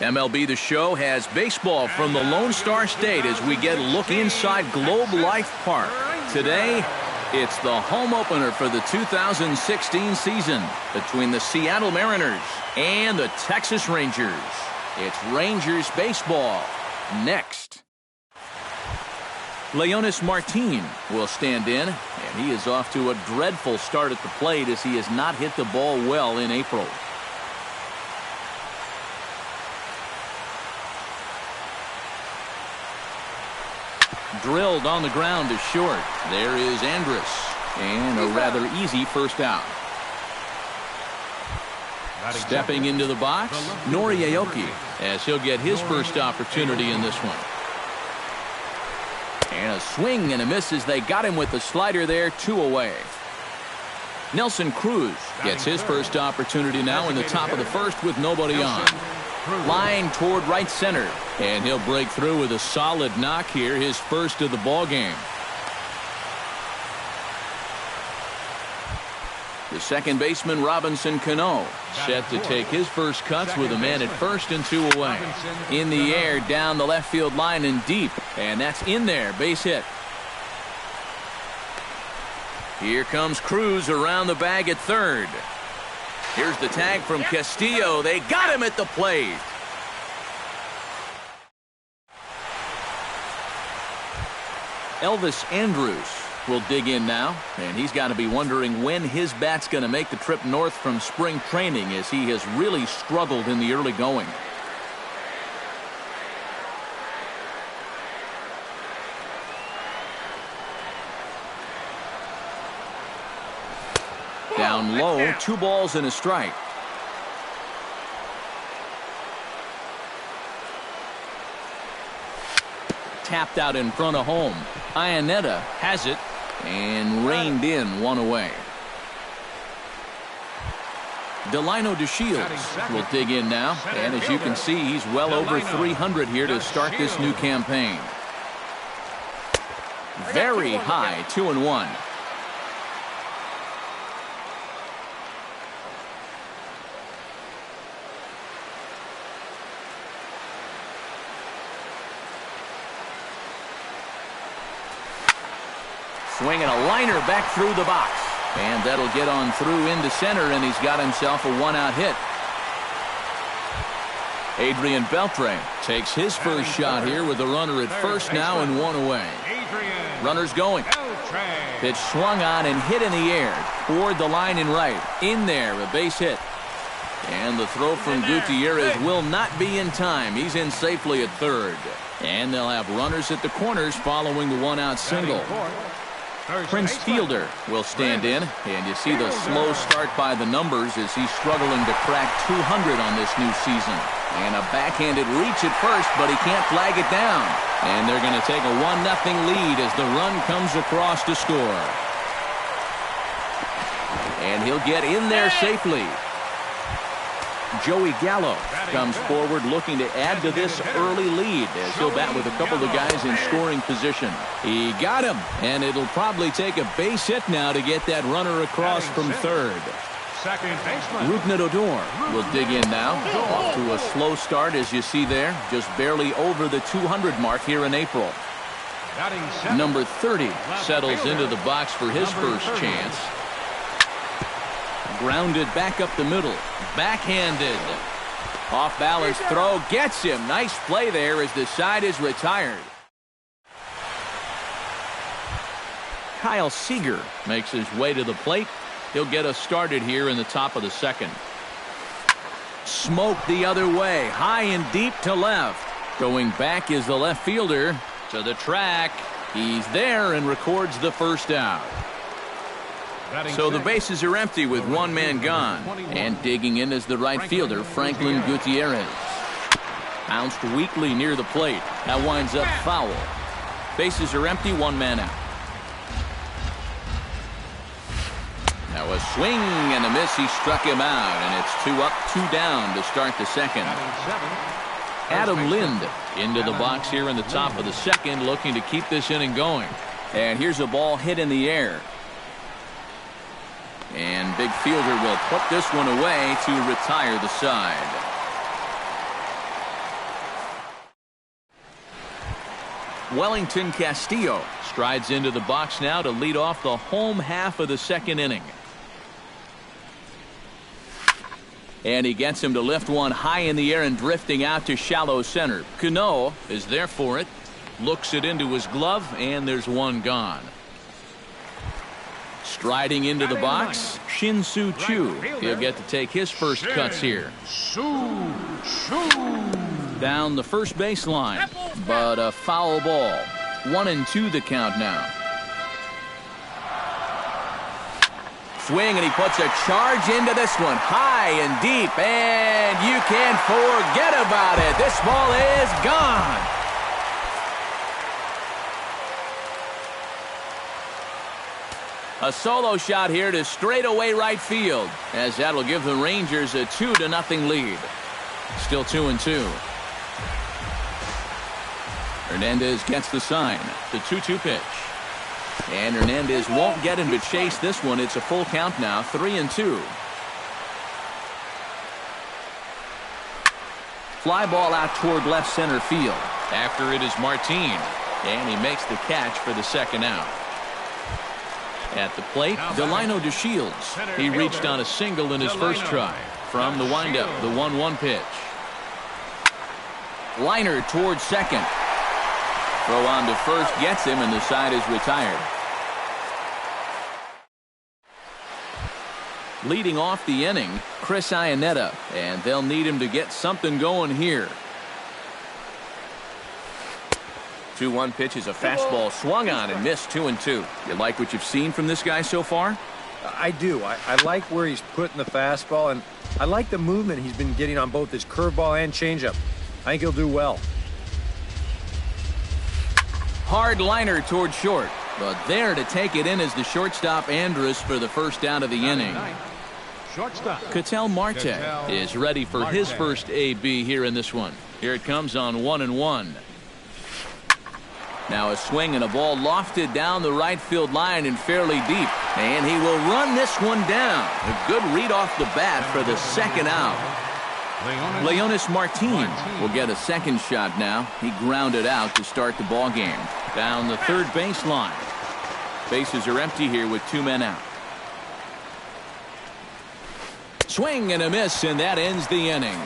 MLB The Show has baseball from the Lone Star State as we get a look inside Globe Life Park. Today, it's the home opener for the 2016 season between the Seattle Mariners and the Texas Rangers. It's Rangers baseball next. Leonis Martin will stand in, and he is off to a dreadful start at the plate as he has not hit the ball well in April. Drilled on the ground to short. There is Andrus, and a rather easy first out. Stepping into the box, Noriaoki, as he'll get his first opportunity in this one. And a swing and a miss as they got him with the slider there, 2 away. Nelson Cruz gets his first opportunity now in the top of the first with nobody on. Line toward right center, and he'll break through with a solid knock here, his first of the ball game. The second baseman, Robinson Cano, set to take his first cuts with a man at first and 2 away. In the air, down the left field line and deep, and that's in there, base hit. Here comes Cruz around the bag at third. Here's the tag from Castillo. They got him at the plate. Elvis Andrus will dig in now, and he's got to be wondering when his bat's going to make the trip north from spring training, as he has really struggled in the early going. Down low, 2 balls and a strike. Tapped out in front of home. Iannetta has it and reined in, 1 away. Delino DeShields will dig in now, and as you can see, he's well over 300 here to start this new campaign. Very high, 2-1. Swinging a liner back through the box. And that'll get on through into center, and he's got himself a 1-out hit. Adrian Beltre takes his first shot here with a runner at first now and 1 away. Runners going. Pitch swung on and hit in the air. Toward the line and right. In there, a base hit. And the throw from Gutierrez will not be in time. He's in safely at third. And they'll have runners at the corners following the 1-out single. Prince Fielder will stand in, and you see the slow start by the numbers as he's struggling to crack 200 on this new season. And a backhanded reach at first, but he can't flag it down. And they're going to take a 1-0 lead as the run comes across to score. And he'll get in there safely. Joey Gallo comes forward looking to add to this early lead as he'll bat with a couple of guys in scoring position. He got him, and it'll probably take a base hit now to get that runner across from third. Rougned Odor will dig in now. Off to a slow start, as you see there, just barely over the 200 mark here in April. Number 30 settles into the box for his first chance. Grounded back up the middle. Backhanded. Off balance throw. Gets him. Nice play there as the side is retired. Kyle Seager makes his way to the plate. He'll get us started here in the top of the second. Smoked the other way. High and deep to left. Going back is the left fielder to the track. He's there and records the first out. So the bases are empty with 1 man gone. And digging in is the right fielder, Franklin Gutierrez. Bounced weakly near the plate. That winds up foul. Bases are empty, 1 man out. Now a swing and a miss. He struck him out, and it's 2 up, 2 down to start the second. Adam Lind into the box here in the top of the second, looking to keep this inning going. And here's a ball hit in the air. And big fielder will put this one away to retire the side. Wellington Castillo strides into the box now to lead off the home half of the second inning. And he gets him to lift one high in the air and drifting out to shallow center. Cano is there for it. Looks it into his glove, and there's one gone. Striding into the box, Shin-Soo Choo. He'll get to take his first cuts here. Down the first baseline, but a foul ball. 1-2 the count now. Swing, and he puts a charge into this one, high and deep, and you can't forget about it. This ball is gone. A solo shot here to straightaway right field, as that'll give the Rangers a 2-0 lead. Still 2-2. Hernandez gets the sign. The 2-2 pitch. And Hernandez won't get him to chase this one. It's a full count now, 3-2. Fly ball out toward left center field. After it is Martin, and he makes the catch for the second out. At the plate, Delino DeShields. He reached on a single in his first try. From the windup, the 1-1 pitch. Liner towards second. Throw on to first gets him, and the side is retired. Leading off the inning, Chris Iannetta, and they'll need him to get something going here. 2-1 pitch is a fastball swung on and missed. 2-2. You like what you've seen from this guy so far? I do. I like where he's putting the fastball, and I like the movement he's been getting on both his curveball and changeup. I think he'll do well. Hard liner toward short, but there to take it in is the shortstop Andrus for the first out of the inning. Ketel Marte is ready for his first AB here in this one. Here it comes on 1-1. Now a swing and a ball lofted down the right field line and fairly deep. And he will run this one down. A good read off the bat for the second out. Leonis Martin will get a second shot now. He grounded out to start the ball game. Down the third baseline. Bases are empty here with 2 men out. Swing and a miss, and that ends the inning.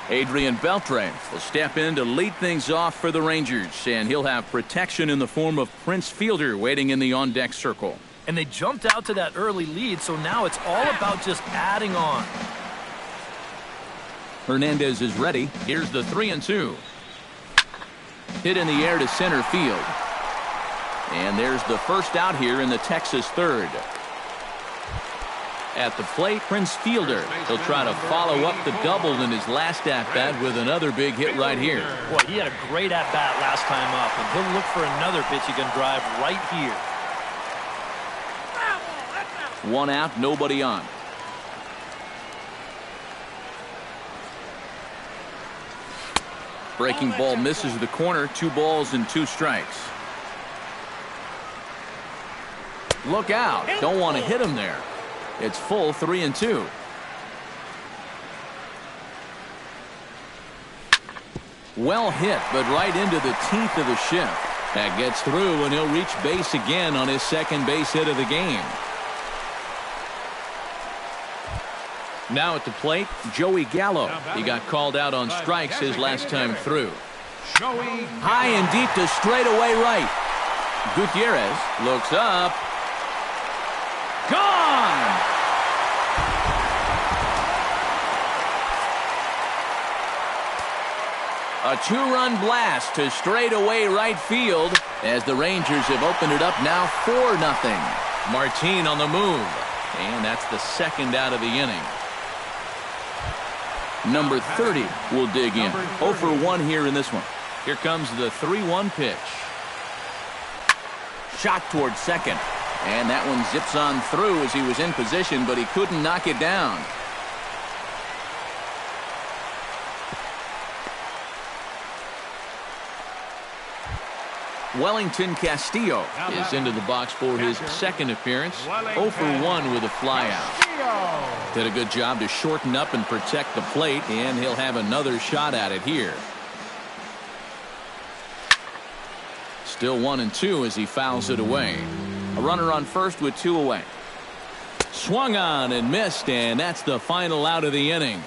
Adrian Beltre will step in to lead things off for the Rangers, and he'll have protection in the form of Prince Fielder waiting in the on-deck circle. And they jumped out to that early lead, so now it's all about just adding on. Hernandez is ready. Here's the 3-2. Hit in the air to center field. And there's the first out here in the Texas third. At the plate, Prince Fielder. He'll try to follow up the double in his last at-bat with another big hit right here. Boy, he had a great at-bat last time up, and he'll look for another pitch he can drive right here. 1 out, nobody on. Breaking ball misses the corner. 2 balls and 2 strikes. Look out. Don't want to hit him there. It's full 3-2. Well hit, but right into the teeth of the shift. That gets through, and he'll reach base again on his second base hit of the game. Now at the plate, Joey Gallo. He got called out on strikes his last time through. High and deep to straightaway right. Gutierrez looks up. Gone! A 2-run blast to straightaway right field as the Rangers have opened it up now 4-0. Martin on the move. And that's the second out of the inning. Number 30 will dig in. 0 for 1 here in this one. Here comes the 3-1 pitch. Shot towards second. And that one zips on through as he was in position, but he couldn't knock it down. Wellington Castillo is into the box for his second appearance. 0 for 1 with a flyout. Did a good job to shorten up and protect the plate, and he'll have another shot at it here. Still 1-2 as he fouls it away. A runner on first with 2 away. Swung on and missed, and that's the final out of the inning.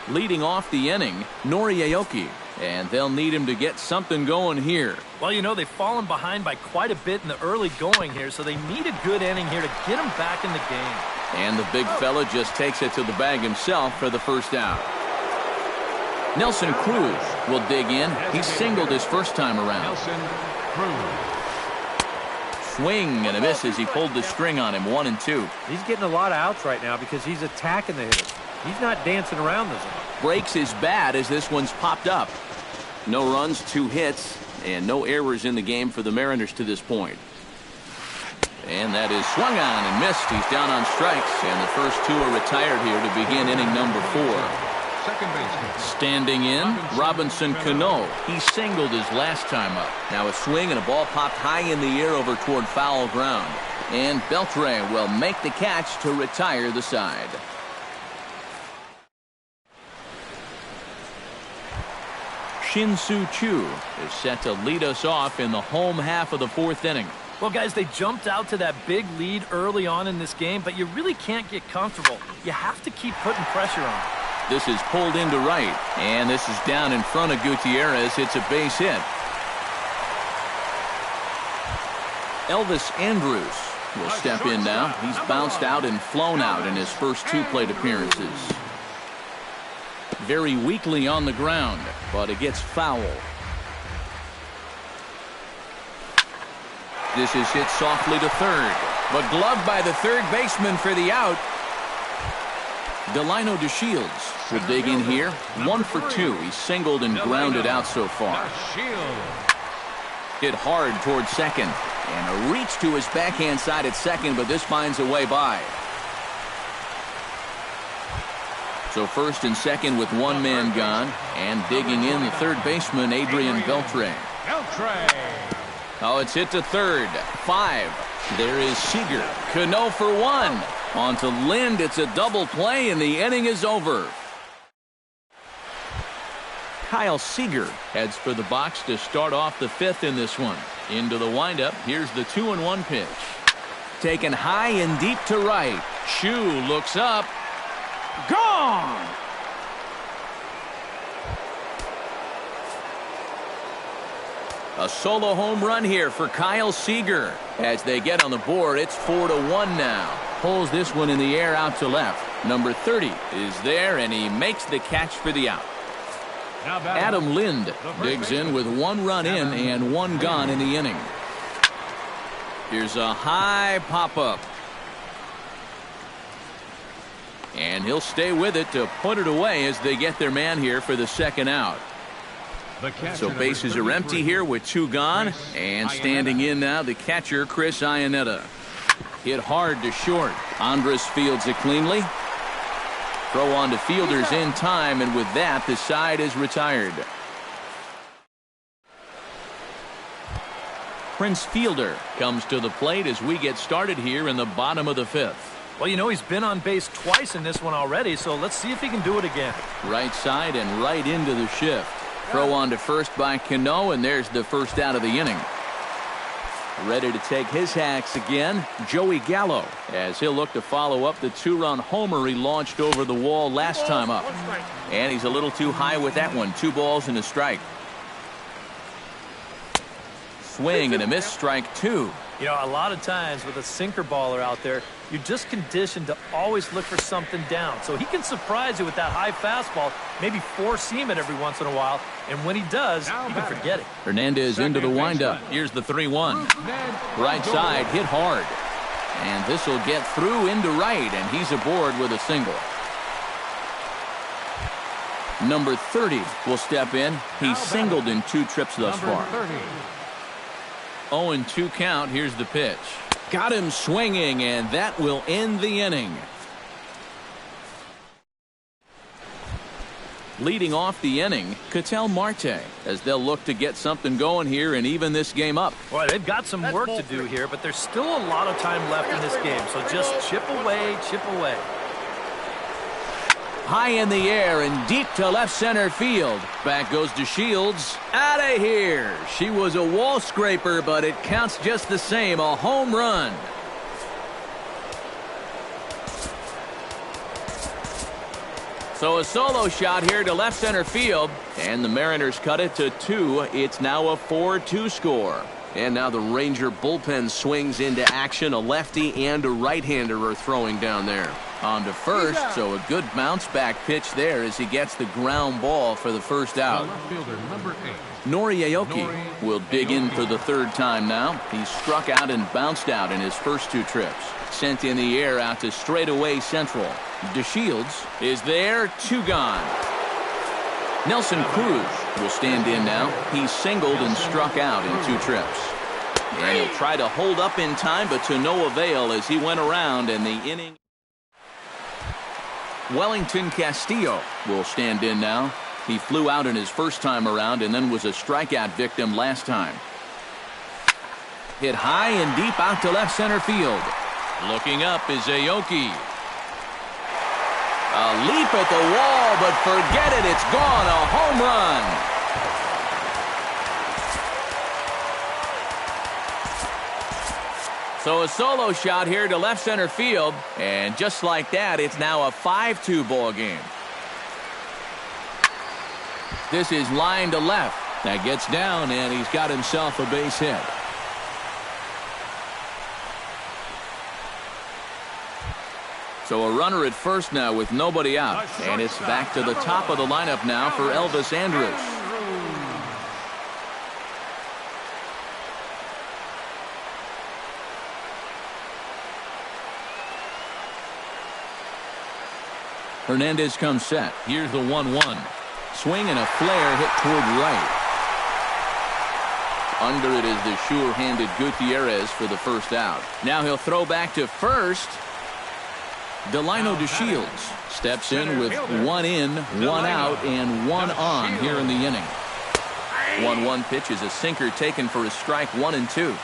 Leading off the inning, Nori Aoki, and they'll need him to get something going here. Well, you know, they've fallen behind by quite a bit in the early going here, so they need a good inning here to get them back in the game. And the big fella just takes it to the bag himself for the first out. Nelson Cruz will dig in. He singled his first time around. Swing and a miss as he pulled the string on him. 1-2. He's getting a lot of outs right now because he's attacking the hitters. He's not dancing around the zone. Breaks his bat as this one's popped up. No runs, 2 hits, and no errors in the game for the Mariners to this point. And that is swung on and missed. He's down on strikes, and the first 2 are retired here to begin inning number 4. Standing in, Robinson Cano. He singled his last time up. Now a swing and a ball popped high in the air over toward foul ground. And Beltre will make the catch to retire the side. Shin-Soo Choo is set to lead us off in the home half of the 4th inning. Well, guys, they jumped out to that big lead early on in this game, but you really can't get comfortable. You have to keep putting pressure on. This is pulled into right, and this is down in front of Gutierrez. It's a base hit. Elvis Andrus will step in now. He's bounced out and flown out in his first 2 plate appearances. Very weakly on the ground, but it gets foul. This is hit softly to third, but gloved by the third baseman for the out. Delino DeShields will dig in here. 1 for 2. He's singled and grounded out so far. Hit hard towards second, and a reach to his backhand side at second, but this finds a way by. So first and second with 1 man gone, and digging in the third baseman, Adrian Beltre. Oh, it's hit to third. 5. There is Seager. Cano for 1. On to Lind. It's a double play, and the inning is over. Kyle Seager heads for the box to start off the 5th in this one. Into the windup. Here's the 2-1 pitch. Taken high and deep to right. Chu looks up. Gone! A solo home run here for Kyle Seager. As they get on the board, it's 4-1 now. Pulls this one in the air out to left. Number 30 is there, and he makes the catch for the out. Adam Lind digs in with 1 run in and 1 gone in the inning. Here's a high pop-up. And he'll stay with it to put it away as they get their man here for the second out. So bases are empty here with 2 gone. And standing in now, the catcher, Chris Iannetta. Hit hard to short. Andres fields it cleanly. Throw on to fielders in time, and with that, the side is retired. Prince Fielder comes to the plate as we get started here in the bottom of the 5th. Well, you know, he's been on base twice in this one already, so let's see if he can do it again. Right side and right into the shift. Throw on to first by Cano, and there's the first out of the inning. Ready to take his hacks again, Joey Gallo, as he'll look to follow up the 2-run homer he launched over the wall last time up. And he's a little too high with that one. 2 balls and a strike. Swing and a miss, strike 2. You know, a lot of times with a sinker baller out there, you're just conditioned to always look for something down. So he can surprise you with that high fastball, maybe four-seam it every once in a while, and when he does, you can forget it. Hernandez into the windup. Here's the 3-1. Right side, hit hard. And this will get through into right, and he's aboard with a single. Number 30 will step in. He's singled in 2 trips thus far. 0-2 count. Here's the pitch. Got him swinging, and that will end the inning. Leading off the inning, Ketel Marte, as they'll look to get something going here and even this game up. Boy, they've got some work to do here, but there's still a lot of time left in this game. So just chip away, chip away. High in the air and deep to left center field. Back goes to Shields. Out of here. She was a wall scraper, but it counts just the same. A home run. So a solo shot here to left center field, and the Mariners cut it to 2. It's now a 4-2 score. And now the Ranger bullpen swings into action. A lefty and a right-hander are throwing down there. On to first, so a good bounce back pitch there as he gets the ground ball for the first out. Nori Aoki will dig in for the 3rd time now. He struck out and bounced out in his first 2 trips. Sent in the air out to straightaway central. DeShields is there, 2 gone. Nelson Cruz will stand in now. He singled and struck out in 2 trips. And he'll try to hold up in time, but to no avail as he went around and the inning. Wellington Castillo will stand in now. He flew out in his first time around and then was a strikeout victim last time. Hit high and deep out to left center field. Looking up is Aoki. A leap at the wall, but forget it, it's gone. A home run. So a solo shot here to left center field, and just like that, it's now a 5-2 ball game. This is line to left. That gets down, and he's got himself a base hit. So a runner at first now with nobody out, and it's back to the top of the lineup now for Elvis Andrus. Hernandez comes set. Here's the 1-1. Swing and a flare hit toward right. Under it is the sure-handed Gutierrez for the first out. Now he'll throw back to first. Delino DeShields steps in with 1 in, 1 out, and 1 on here in the inning. 1-1 pitch is a sinker taken for a strike, 1 and 2.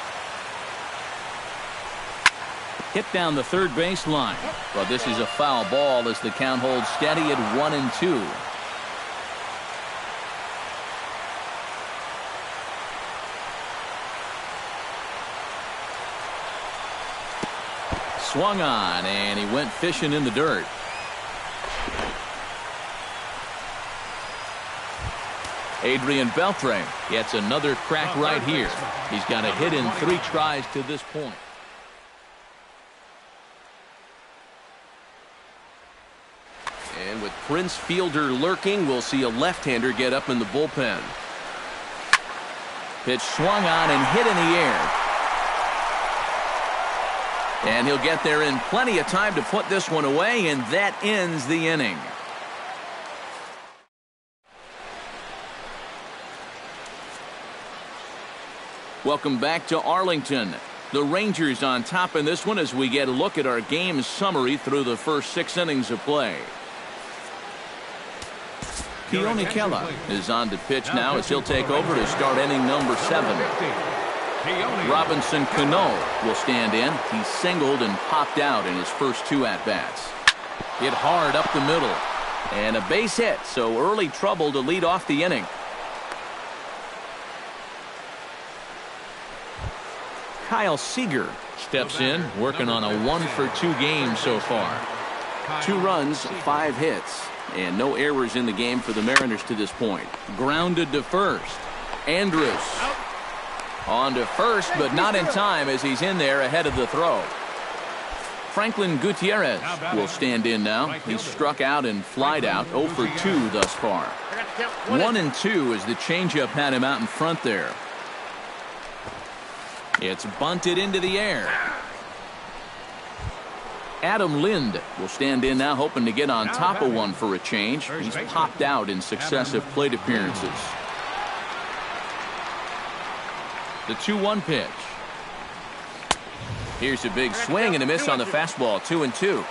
Hit down the third base line, but this is a foul ball as the count holds steady at 1 and 2. Swung on, and he went fishing in the dirt. Adrian Beltre gets another crack right here. He's got a hit in 3 tries to this point. And with Prince Fielder lurking, we'll see a left-hander get up in the bullpen. Pitch swung on and hit in the air. And he'll get there in plenty of time to put this one away, and that ends the inning. Welcome back to Arlington. The Rangers on top in this one as we get a look at our game summary through the first 6 innings of play. Keone Kela is on to pitch now as he'll take over to start inning number 7. Robinson Cano will stand in. He singled and popped out in his first 2 at-bats. Hit hard up the middle. And a base hit, so early trouble to lead off the inning. Kyle Seager steps in, working on a 1-for-2 game so far. 2 runs, 5 hits, and no errors in the game for the Mariners to this point. Grounded to first. Andrus on to first, but not in time as he's in there ahead of the throw. Franklin Gutierrez will stand in now. He's struck out and flied out, 0 for 2 thus far. 1 and 2 as the changeup had him out in front there. It's bunted into the air. Adam Lind will stand in now, hoping to get on top of one for a change. He's popped out in successive plate appearances. The 2-1 pitch. Here's a big swing and a miss on the fastball, 2 and 2.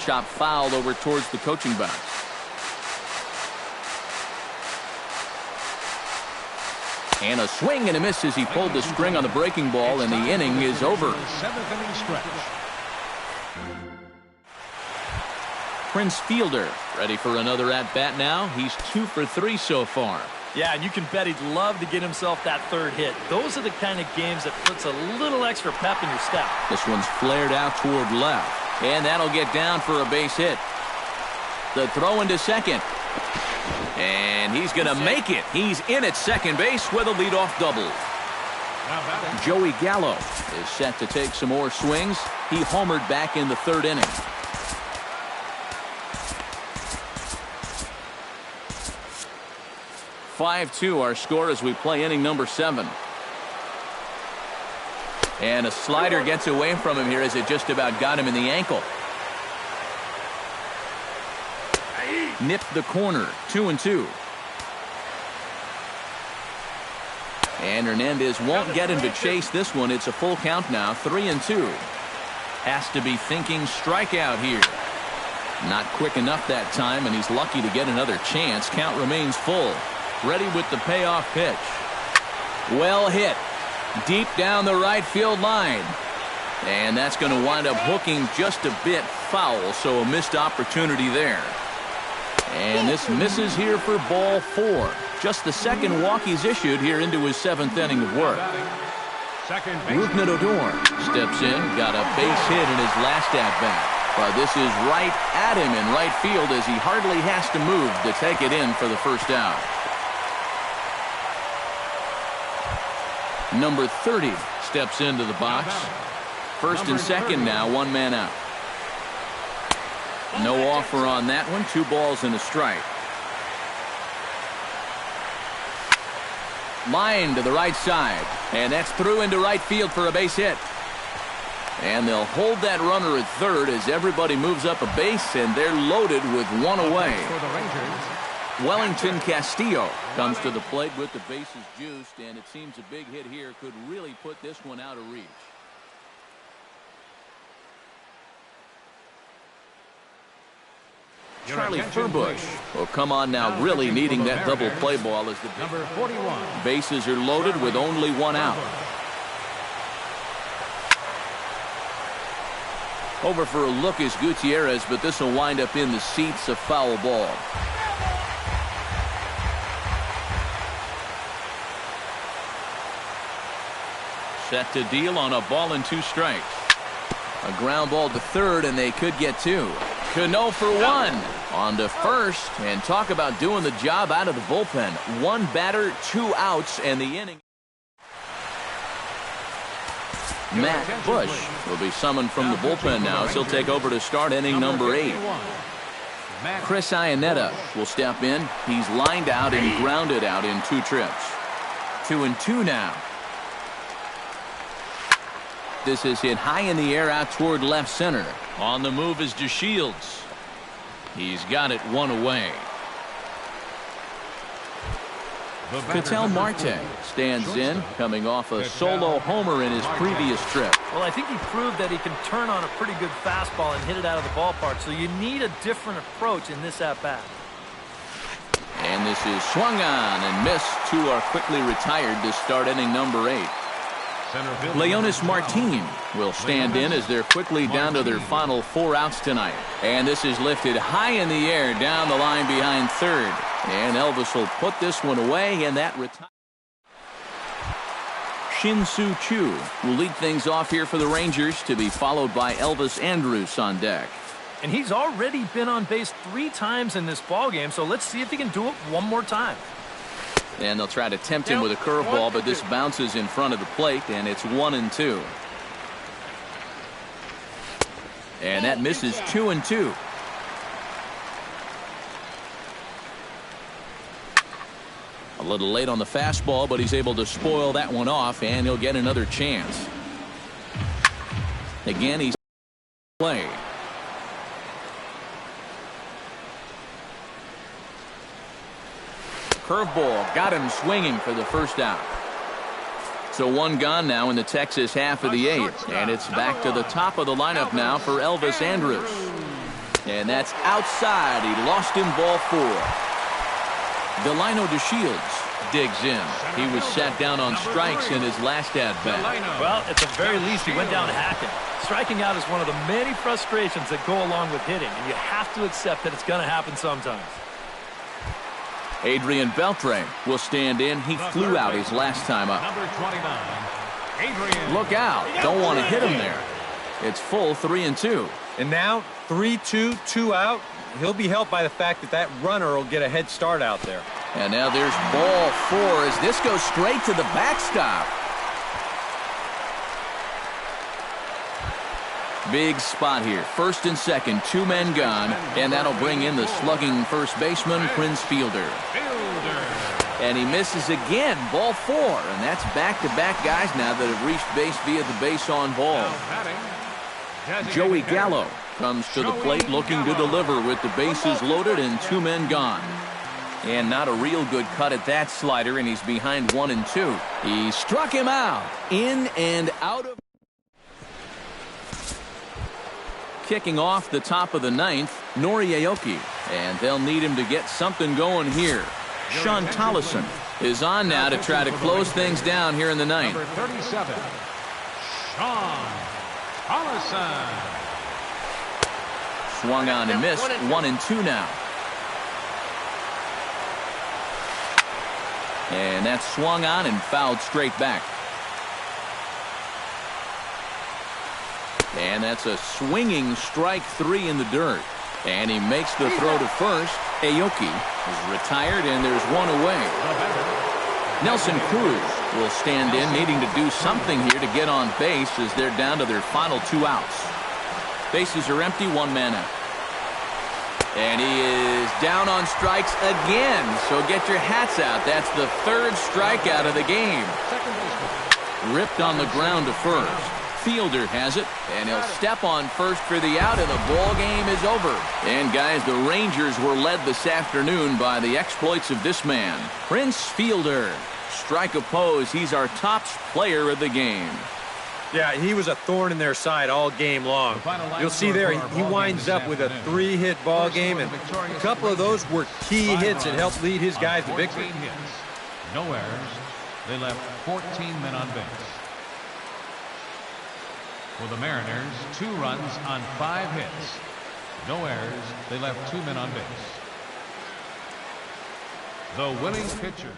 chop foul over towards the coaching box. And a swing and a miss as he pulled the string on the breaking ball, and the inning is over. Prince Fielder ready for another at-bat now. He's 2 for 3 so far. Yeah, and you can bet he'd love to get himself that third hit. Those are the kind of games that puts a little extra pep in your step. This one's flared out toward left, and that'll get down for a base hit. The throw into second. And he's going to make it. He's in at second base with a leadoff double. Joey Gallo is set to take some more swings. He homered back in the third inning. (5-2) our score as we play inning number 7. And a slider gets away from him here as it just about got him in the ankle. Nipped the corner. 2-2. And Hernandez won't get him to chase this one. It's a full count now. 3-2. Has to be thinking strikeout here. Not quick enough that time, and he's lucky to get another chance. Count remains full. Ready with the payoff pitch. Well hit. Deep down the right field line. And that's going to wind up hooking just a bit foul, so a missed opportunity there. And this misses here for ball 4. Just the second walk he's issued here into his 7th inning of work. Rougned Odor steps in, got a base hit in his last at-bat. But this is right at him in right field as he hardly has to move to take it in for the first out. Number 30 steps into the box. First and second now, 1 man out. No offer on that one. 2 balls and a strike. Line to the right side. And that's through into right field for a base hit. And they'll hold that runner at third as everybody moves up a base, and they're loaded with 1 away. Wellington Castillo comes to the plate with the bases juiced, and it seems a big hit here could really put this one out of reach. Charlie Furbush will come on now, really needing that double play ball as the bases are loaded with only 1 out. Over for a look is Gutierrez, but this will wind up in the seats, a foul ball. Set to deal on a ball and 2 strikes. A ground ball to third, and they could get 2. Cano for 1. On to first, and talk about doing the job out of the bullpen. 1 batter, 2 outs, and the inning. Matt Bush will be summoned from the bullpen now, as he'll take over to start inning number 8. Chris Iannetta will step in. He's lined out and grounded out in 2 trips. 2-2 now. This is hit high in the air out toward left center. On the move is DeShields. He's got it 1 away. Ketel Marte stands in, coming off a solo homer in his previous trip. Well, I think he proved that he can turn on a pretty good fastball and hit it out of the ballpark, so you need a different approach in this at-bat. And this is swung on and missed. 2 are quickly retired to start inning number 8. Leonis Martin will stand in as they're quickly down to their final 4 outs tonight. And this is lifted high in the air down the line behind third. And Elvis will put this one away, and that retires. Shin-Soo Choo will lead things off here for the Rangers, to be followed by Elvis Andrus on deck. And he's already been on base 3 times in this ballgame, so let's see if he can do it one more time. And they'll try to tempt him with a curveball, but this bounces in front of the plate, and it's 1-2. And that misses. 2-2. A little late on the fastball, but he's able to spoil that one off, and he'll get another chance. Again, he's play. Curveball got him swinging for the first out. So 1 gone now in the Texas half of the 8th, and it's back to the top of the lineup now for Elvis Andrus. And that's outside. He lost him, ball 4. Delino DeShields digs in. He was sat down on strikes in his last at-bat. Well, at the very least, he went down hacking. Striking out is one of the many frustrations that go along with hitting, and you have to accept that it's going to happen sometimes. Adrian Beltre will stand in. He flew out his last time up. Number 29, Adrian. Look out. Don't want to hit him there. It's full 3-2. And now 3-2, 2 out. He'll be helped by the fact that that runner will get a head start out there. And now there's ball 4 as this goes straight to the backstop. Big spot here. First and second, 2 men gone. And that'll bring in the slugging first baseman, Prince Fielder. And he misses again, ball 4. And that's back-to-back guys now that have reached base via the base on ball. Joey Gallo comes to the plate looking to deliver with the bases loaded and 2 men gone. And not a real good cut at that slider, and he's behind 1-2. He struck him out. In and out of. Kicking off the top of the 9th, Nori Aoki. And they'll need him to get something going here. Sean Tollison is on now to try to close things down here in the 9th. Number 37, Sean Tollison. Swung on and missed. 1-2 now. And that's swung on and fouled straight back. And that's a swinging strike 3 in the dirt. And he makes the throw to first. Aoki is retired, and there's 1 away. Nelson Cruz will stand in, needing to do something here to get on base as they're down to their final 2 outs. Bases are empty, 1 man out. And he is down on strikes again. So get your hats out. That's the 3rd strikeout of the game. Ripped on the ground to first. Fielder has it, and he'll step on first for the out, and the ball game is over. And guys, the Rangers were led this afternoon by the exploits of this man, Prince Fielder. Strike oppose. He's our top player of the game. Yeah, he was a thorn in their side all game long. You'll see there, he winds up with a 3-hit ball game, and a couple of those were key hits that helped lead his guys to victory. No errors. They left 14 men on base. For the Mariners, 2 runs on 5 hits. No errors. They left 2 men on base. The winning pitcher